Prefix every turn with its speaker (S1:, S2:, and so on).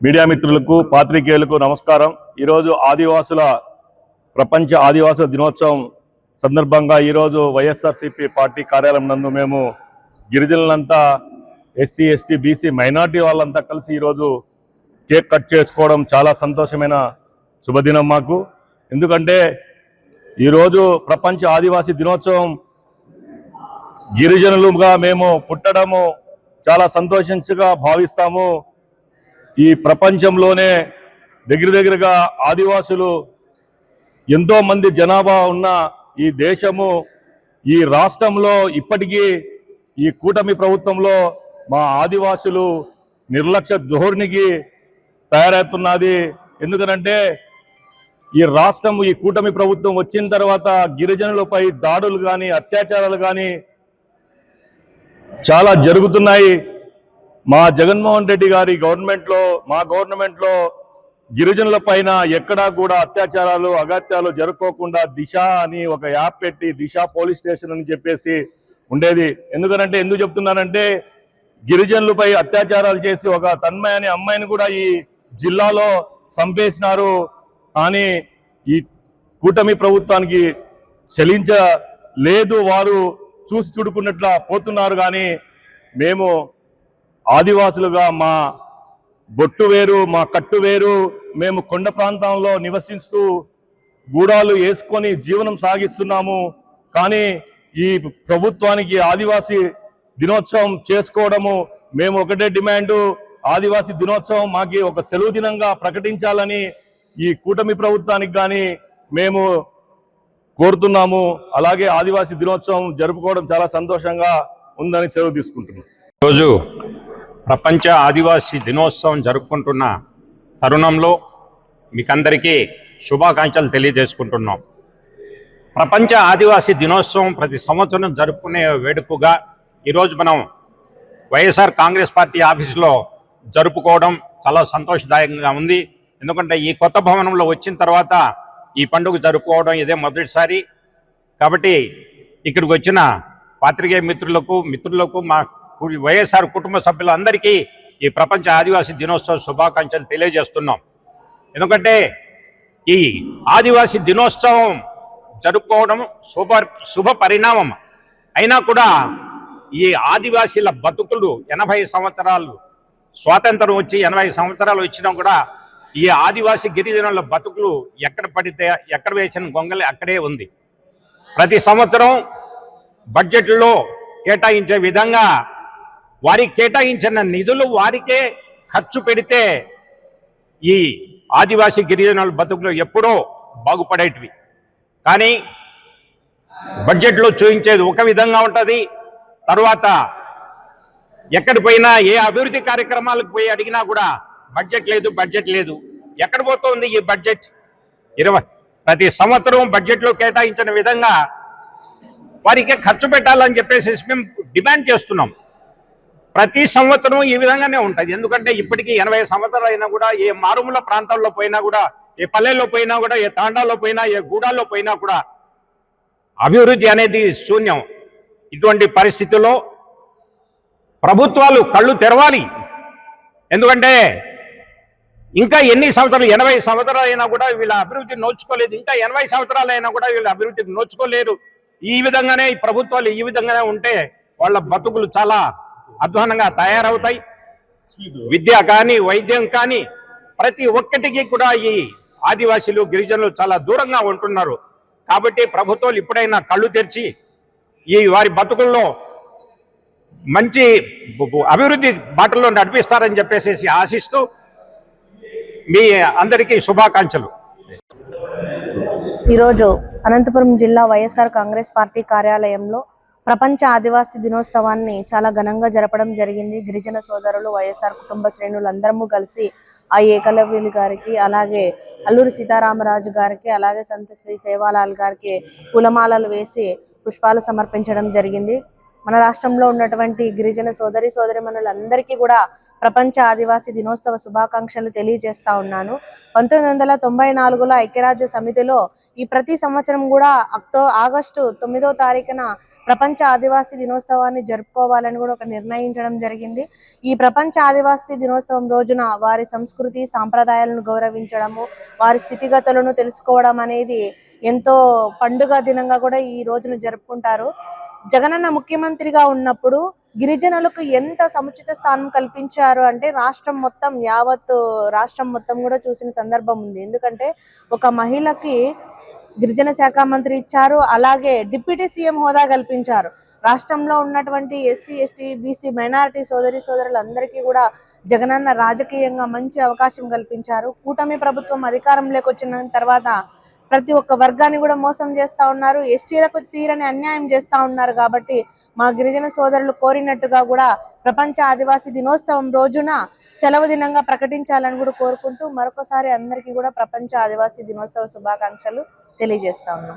S1: Media మిత్రులకు పాత్రికేయులకు నమస్కారం। ఈరోజు ప్రపంచ ఆదివాసుల దినోత్సవం సందర్భంగా ఈరోజు వైఎస్ఆర్సీపీ పార్టీ కార్యాలయం నందు మేము గిరిజనులంతా ఎస్సీ ఎస్టీ బీసీ మైనార్టీ వాళ్ళంతా కలిసి ఈరోజు కేక్ కట్ చేసుకోవడం చాలా సంతోషమైన శుభదినం మాకు। ఎందుకంటే ఈరోజు ప్రపంచ ఆదివాసీ దినోత్సవం గిరిజనులుగా మేము పుట్టడము చాలా సంతోషంగా భావిస్తాము। ఈ ప్రపంచంలోనే దగ్గరగా ఆదివాసులు ఎంతో మంది జనాభా ఉన్న ఈ దేశము ఈ రాష్ట్రంలో ఇప్పటికీ ఈ కూటమి ప్రభుత్వంలో మా ఆదివాసులు నిర్లక్ష్య ధోరణికి తయారవుతున్నది। ఎందుకంటే ఈ రాష్ట్రం ఈ కూటమి ప్రభుత్వం వచ్చిన తర్వాత గిరిజనులపై దాడులు కానీ అత్యాచారాలు కానీ చాలా జరుగుతున్నాయి। మా జగన్మోహన్ రెడ్డి గారి గవర్నమెంట్లో గిరిజనుల పైన ఎక్కడా కూడా అత్యాచారాలు అగత్యాలు జరుపుకోకుండా దిశ అని ఒక యాప్ పెట్టి దిశ పోలీస్ స్టేషన్ అని చెప్పేసి ఉండేది। ఎందుకు చెప్తున్నానంటే గిరిజనులపై అత్యాచారాలు చేసి ఒక తన్మయ అనే అమ్మాయిని కూడా ఈ జిల్లాలో చంపేసినారు। కానీ ఈ కూటమి ప్రభుత్వానికి చెలించలేదు, వారు చూసి చూడుకున్నట్ల పోతున్నారు। కానీ మేము ఆదివాసులుగా మా బొట్టు వేరు మా కట్టు వేరు, మేము కొండ ప్రాంతంలో నివసిస్తూ గూడాలు వేసుకొని జీవనం సాగిస్తున్నాము। కానీ ఈ ప్రభుత్వానికి ఆదివాసీ దినోత్సవం చేసుకోవడము మేము ఒకటే డిమాండు, ఆదివాసీ దినోత్సవం మాకి ఒక సెలవు దినంగా ప్రకటించాలని ఈ కూటమి ప్రభుత్వానికి కానీ మేము కోరుతున్నాము। అలాగే ఆదివాసీ దినోత్సవం జరుపుకోవడం చాలా సంతోషంగా ఉందని సెలవు తీసుకుంటున్నాం।
S2: ఈరోజు ప్రపంచ ఆదివాసీ దినోత్సవం జరుపుకుంటున్న తరుణంలో మీకందరికీ శుభాకాంక్షలు తెలియజేసుకుంటున్నాం। ప్రపంచ ఆదివాసీ దినోత్సవం ప్రతి సంవత్సరం జరుపుకునే వేడుకగా ఈరోజు మనం వైఎస్ఆర్ కాంగ్రెస్ పార్టీ ఆఫీసులో జరుపుకోవడం చాలా సంతోషదాయకంగా ఉంది। ఎందుకంటే ఈ కొత్త భవనంలో వచ్చిన తర్వాత ఈ పండుగ జరుపుకోవడం ఇదే మొదటిసారి కాబట్టి ఇక్కడికి వచ్చిన పాత్రికేయ మిత్రులకు మా వైఎస్ఆర్ కుటుంబ సభ్యులందరికీ ఈ ప్రపంచ ఆదివాసీ దినోత్సవ శుభాకాంక్షలు తెలియజేస్తున్నాం। ఎందుకంటే ఈ ఆదివాసీ దినోత్సవం జరుపుకోవడం శుభ పరిణామం అయినా కూడా ఈ ఆదివాసీల బతుకులు 80 సంవత్సరాలు స్వాతంత్రం వచ్చి 80 సంవత్సరాలు వచ్చినా కూడా ఈ ఆదివాసీ గిరిజనుల బతుకులు ఎక్కడ వేసిన గొంగలి అక్కడే ఉంది। ప్రతి సంవత్సరం బడ్జెట్లో కేటాయించే విధంగా వారికి కేటాయించిన నిధులు వారికే ఖర్చు పెడితే ఈ ఆదివాసీ గిరిజనుల బతుకులు ఎప్పుడో బాగుపడేటివి। కానీ బడ్జెట్లో చూపించేది ఒక విధంగా ఉంటుంది, తర్వాత ఎక్కడి పోయినా ఏ అభివృద్ధి కార్యక్రమాలకు పోయి అడిగినా కూడా బడ్జెట్ లేదు ఎక్కడ పోతుంది ఈ బడ్జెట్? ప్రతి సంవత్సరం బడ్జెట్లో కేటాయించిన విధంగా వారికి ఖర్చు పెట్టాలని చెప్పేసి మేము డిమాండ్ చేస్తున్నాం। ప్రతి సంవత్సరం ఈ విధంగానే ఉంటుంది। ఎందుకంటే ఇప్పటికీ 80 సంవత్సరాలు అయినా కూడా ఏ మారుమూల ప్రాంతాల్లో పోయినా కూడా, ఏ పల్లెల్లో పోయినా కూడా, ఏ తాండాల్లో పోయినా, ఏ గూడాల్లో పోయినా కూడా అభివృద్ధి అనేది శూన్యం। ఇటువంటి పరిస్థితుల్లో ప్రభుత్వాలు కళ్ళు తెరవాలి। ఎందుకంటే ఇంకా ఎన్ని సంవత్సరాలు 80 సంవత్సరాలు అయినా కూడా వీళ్ళ అభివృద్ధి నోచుకోలేదు, ఇంకా 80 సంవత్సరాలు అయినా కూడా వీళ్ళ అభివృద్ధిని నోచుకోలేరు। ఈ విధంగానే ఈ ప్రభుత్వాలు ఈ విధంగానే ఉంటే వాళ్ళ బతుకులు చాలా అధ్వానంగా తయారవుతాయి। విద్య కానీ వైద్యం కానీ ప్రతి ఒక్కటికి కూడా ఈ ఆదివాసీలు గిరిజనులు చాలా దూరంగా ఉంటున్నారు। కాబట్టి ప్రభుత్వాలు ఇప్పుడైనా కళ్ళు తెరిచి ఈ వారి బతుకుల్లో మంచి అభివృద్ధి బాటలో నడిపిస్తారని చెప్పేసి ఆశిస్తూ మీ అందరికీ శుభాకాంక్షలు।
S3: ఈరోజు అనంతపురం జిల్లా వైఎస్ఆర్ కాంగ్రెస్ పార్టీ కార్యాలయంలో ప్రపంచ ఆదివాసీ దినోత్సవాన్ని చాలా ఘనంగా జరపడం జరిగింది। గిరిజన సోదరులు వైఎస్ఆర్ కుటుంబ శ్రేణులందరము కలిసి ఆ ఏకలవ్యులు గారికి, అలాగే అల్లూరి సీతారామరాజు గారికి, అలాగే సంత శ్రీ సేవాలాల్ గారికి పూలమాలలు వేసి పుష్పాలు సమర్పించడం జరిగింది। మన రాష్ట్రంలో ఉన్నటువంటి గిరిజన సోదరిమణులందరికీ కూడా ప్రపంచ ఆదివాసీ దినోత్సవ శుభాకాంక్షలు తెలియజేస్తా ఉన్నాను. 1994లో ఐక్యరాజ్య సమితిలో ఈ ప్రతి సంవత్సరం కూడా ఆగస్టు 9వ తారీఖున ప్రపంచ ఆదివాసీ దినోత్సవాన్ని జరుపుకోవాలని కూడా ఒక నిర్ణయించడం జరిగింది. ఈ ప్రపంచ ఆదివాసీ దినోత్సవం రోజున వారి సంస్కృతి సాంప్రదాయాలను గౌరవించడము, వారి స్థితిగతులను తెలుసుకోవడం అనేది ఎంతో పండుగ దినంగా కూడా ఈ రోజున జరుపుకుంటారు. జగనన్న ముఖ్యమంత్రిగా ఉన్నప్పుడు గిరిజనులకు ఎంత సముచిత స్థానం కల్పించారు అంటే యావత్ రాష్ట్రం మొత్తం కూడా చూసిన సందర్భం ఉంది. ఎందుకంటే ఒక మహిళకి గిరిజన శాఖ మంత్రి ఇచ్చారు, అలాగే డిప్యూటీ సీఎం హోదా కల్పించారు. రాష్ట్రంలో ఉన్నటువంటి ఎస్సీ, ఎస్టీ, బీసీ, మైనారిటీ సోదరులందరికీ కూడా జగనన్న రాజకీయంగా మంచి అవకాశం కల్పించారు. కూటమి ప్రభుత్వం అధికారంలోకి వచ్చిన తర్వాత ప్రతి ఒక్క వర్గాన్ని కూడా మోసం చేస్తా ఉన్నారు, ఎస్టీలకు తీరని అన్యాయం చేస్తా ఉన్నారు. కాబట్టి మా గిరిజన సోదరులు కోరినట్టుగా కూడా ప్రపంచ ఆదివాసీ దినోత్సవం రోజున సెలవు దినంగా ప్రకటించాలని కూడా కోరుకుంటూ మరొకసారి అందరికీ కూడా ప్రపంచ ఆదివాసీ దినోత్సవ శుభాకాంక్షలు తెలియజేస్తా ఉన్నాం.